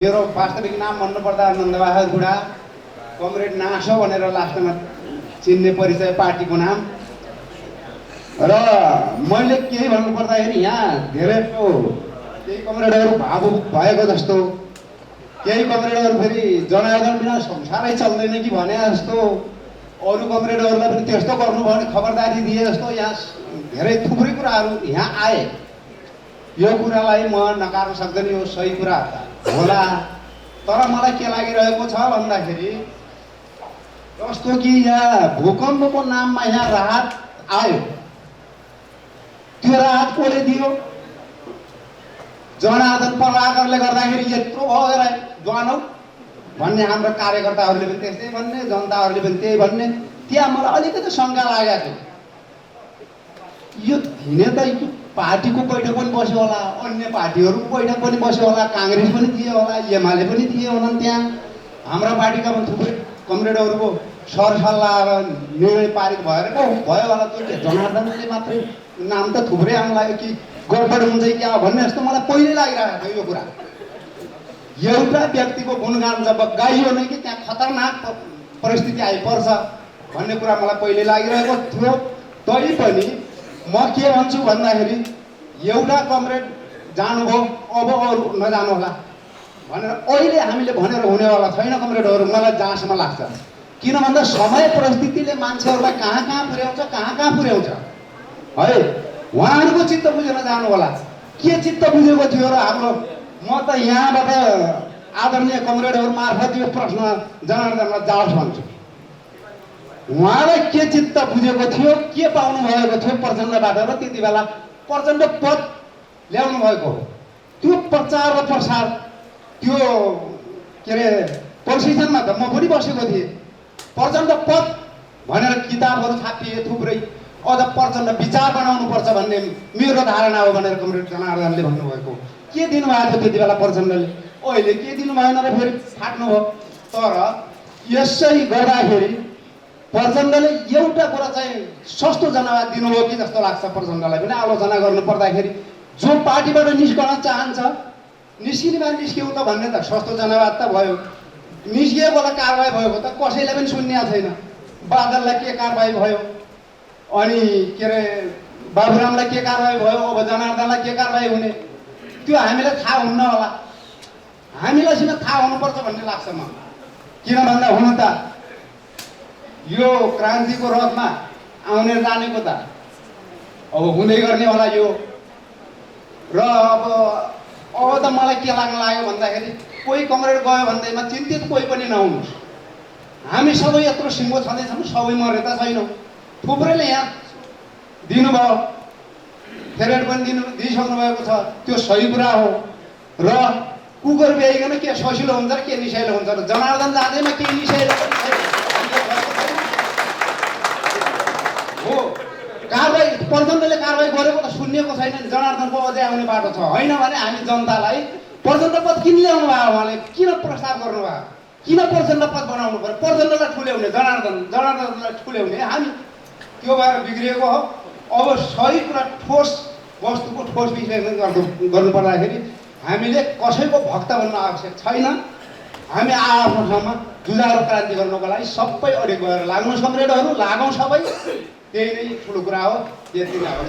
मेरो वास्तविक नाम भन्नुपर्दा नन्दबहादुर बुढा कमरेड नासो भनेर लास्टमा चिन्ने परिचय पार्टीको नाम। र मैले केही भन्नुपर्दाखेरि यहाँ धेरै केही कमरेडहरू भावुक भएको जस्तो, केही कमरेडहरू फेरि जनार्दन बिना संसारै चल्दैन कि भने जस्तो, अरू कमरेडहरूलाई पनि त्यस्तो गर्नु भने खबरदारी दिए जस्तो यहाँ धेरै थुप्रै कुराहरू यहाँ आए। यो कुरालाई म नकार्न सक्दैन, यो सही कुरा होला। तर मलाई के लागिरहेको छ भन्दाखेरि जस्तो कि यहाँ भूकम्पको नाममा यहाँ राहत आयो, त्यो राहत कसले दियो? जनार्दन प्रभाकरले गर्दाखेरि यत्रो भएर जानौ भन्ने हाम्रो कार्यकर्ताहरूले पनि त्यस्तै भन्ने, जनताहरूले पनि त्यही भन्ने। त्यहाँ मलाई अलिकति शङ्का लागेको थियो, यो थिने त पार्टीको बैठक पनि बस्यो होला, अन्य पार्टीहरूको बैठक पनि बस्यो होला, काङ्ग्रेस पनि थिए होला, एमाले पनि थिए होलान्। त्यहाँ हाम्रा पार्टीका पनि थुप्रै कमरेडहरूको सरसल्लाह निर्णय पारित भएर भयो होला। त्यो जनार्दनले मात्रै नाम त थुप्रै आउनु लाग्यो कि गडबड हुन्छ क्या भन्ने जस्तो मलाई पहिल्यै लागिरहेको थियो। यो कुरा एउटा व्यक्तिको गुणगान जब गाइयो नै कि त्यहाँ खतरनाक परिस्थिति आइपर्छ भन्ने कुरा मलाई पहिले लागिरहेको थियो। तैपनि म के भन्छु भन्दाखेरि एउटा कमरेड जानुभयो, अब अरू नजानु होला भनेर अहिले हामीले भनेर हुनेवाला छैन कमरेडहरू, मलाई जहाँसम्म लाग्छ। किन भन्दा समय परिस्थितिले मान्छेहरूलाई कहाँ कहाँ पुर्याउँछ है। उहाँहरूको चित्त बुझेर जानु होला। के चित्त बुझेको थियो र हाम्रो? म त यहाँबाट आदरणीय कमरेडहरू मार्फत यो प्रश्न जनार्दनलाई जाओस् भन्छु। उहाँलाई के चित्त बुझेको थियो, के पाउनु भएको थियो प्रचण्डबाट र त्यति बेला प्रचण्ड पद ल्याउनु भएको हो? त्यो प्रचार र प्रसार, त्यो के अरे प्रशिक्षणमा त म पनि बसेको थिएँ। प्रचण्ड पद भनेर किताबहरू छापिए थुप्रै, अझ प्रचण्ड विचार बनाउनुपर्छ भन्ने मेरो धारणा हो भनेर कमरेड जनार्दनले भन्नुभएको। के दिनुभएको थियो त्यति बेला प्रचण्डले? अहिले के दिनु भएन र फेरि फाट्नुभयो। तर यसै गर्दाखेरि प्रचण्डले एउटा कुरा चाहिँ सस्तो जनावाद दिनुभयो कि जस्तो लाग्छ। प्रचण्डलाई पनि आलोचना गर्नु पर्दाखेरि जो पार्टीबाट निस्कन चाहन्छ निस्किनेमा निस्क्यौ त भन्ने त सस्तो जनावाद त भयो। निस्किएकोलाई कारवाही भएको त कसैले पनि सुन्ने छैन। बादललाई के कारवाही भयो, अनि के अरे बाबुरामलाई के कारवाही भयो, अब जनार्दनलाई के कारवाही हुने त्यो हामीलाई थाहा हुन्न होला। हामीलाई सिना थाहा हुनुपर्छ भन्ने लाग्छ म। किन भन्दा हुन त यो क्रान्तिको रथमा आउने जानेको त अब हुँदै गर्ने होला यो। र अब त मलाई के लाग्न लाग्यो भन्दाखेरि कोही कमरेड गयो भन्दैमा चिन्तित कोही पनि नहुनुहोस्। हामी सबै यत्रो सिङ्गो छँदैछौँ, सबै मरे त छैनौँ। थुप्रैले यहाँ दिनुभयो, फेरेट पनि दिइसक्नु भएको छ, त्यो सही कुरा हो। र कुकुर ब्याइकन के सजिलो हुन्छ र के निसाइलो हुन्छ र? जनार्दन जाँदैमा केही निसाइलो पनि छैन हो। कारवाही प्रचण्डले कारवाही गरेको त सुनिएको छैन। जनार्दनको अझै आउने बाटो छ होइन भने हामी जनतालाई प्रचण्ड पद किन ल्याउनु भयो? उहाँले किन प्रस्ताव गर्नुभयो? किन प्रचण्ड पद बनाउनु पर्यो? प्रचण्डलाई ठुल्याउने, जनार्दनलाई ठुल्याउने हामी, त्यो भएर बिग्रिएको हो। अब सही कुरा ठोस वस्तुको ठोस विश्लेषण गर्नु पर्दाखेरि हामीले कसैको भक्त बन्न आवश्यक छैन। हामी आफ्नो ठाउँमा जुझारो क्रान्ति गर्नको लागि सबै अडिग गएर लाग्नु कमरेडहरू, लागौँ सबै। त्यही नै ठुलो कुरा हो। यति नै हो।